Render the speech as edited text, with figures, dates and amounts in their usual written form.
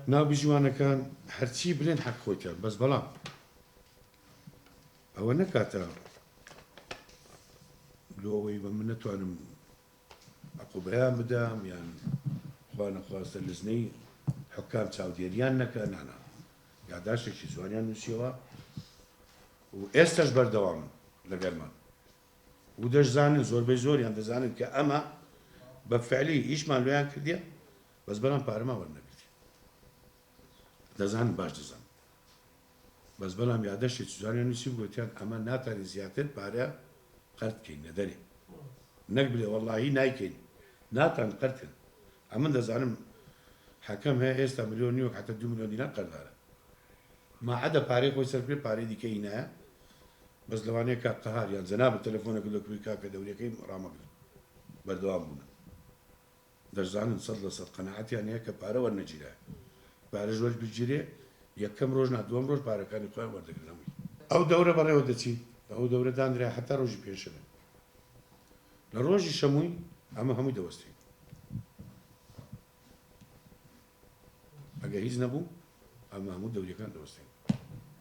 ناو جوانەکان هەرچی بلێن حەق خۆیتە بەس بەڵام ئەوە نەکاتە لۆ ئەوەی بە من نەتوانم عقوبەیان بدەم یان خوا نەخواستە لزنەی حکام چاودێریان نەکە نانا یاداشتێکی جوانیان نووسیەوە و ئێستاش بەردەوام لەگەڵمان و دەشزانن زۆربەی زۆریان دەزانن کە ئەمە بە فعلی ئیشمان لۆیان کردیە بەس بەڵام پارەما وەرنەگرتی دەزانن باش دەزانن بەس بەڵام یادەشتێکی جوانیان نووسی گوتیان ئەمە ناتوانین زیاتر پارە قەرت بکەین لەدەرێ نەک بڵێ وەڵڵاهی نایکەین ناتان قەرتن ئەمە دەزانم حەکەم هەیە ئێستا ملیۆن نیوە حتا 2 ملیۆن دینار قەردارە ماعەدە پارەی خۆی سەر پێ پارەی دیکەی نایە بەس لەوانەیە کاک قەهار یان جەناب تەلەفۆنێک لەکوێی کاکە دەورەکەی ڕامەگرن بەردەوام بوون دەشزانن 100% قەناعەتیان هەیە کە پارە وەرنەگیرایە پارە ژۆر بگیرێ یەکەم ڕۆژ دووەم ڕۆژ پارەکانی خۆیان وەردەگرنەوەی ئەو دەورە بەڕێوە دەچی ئەو دەورە دانرا حتا ڕۆژی پێنجشەممە لە ڕۆژی شەمووی ئەمە هەمووی دەوەستین ئەگە هیچ نەبوو ئەمە هەموو دەوریەکان دەوەستین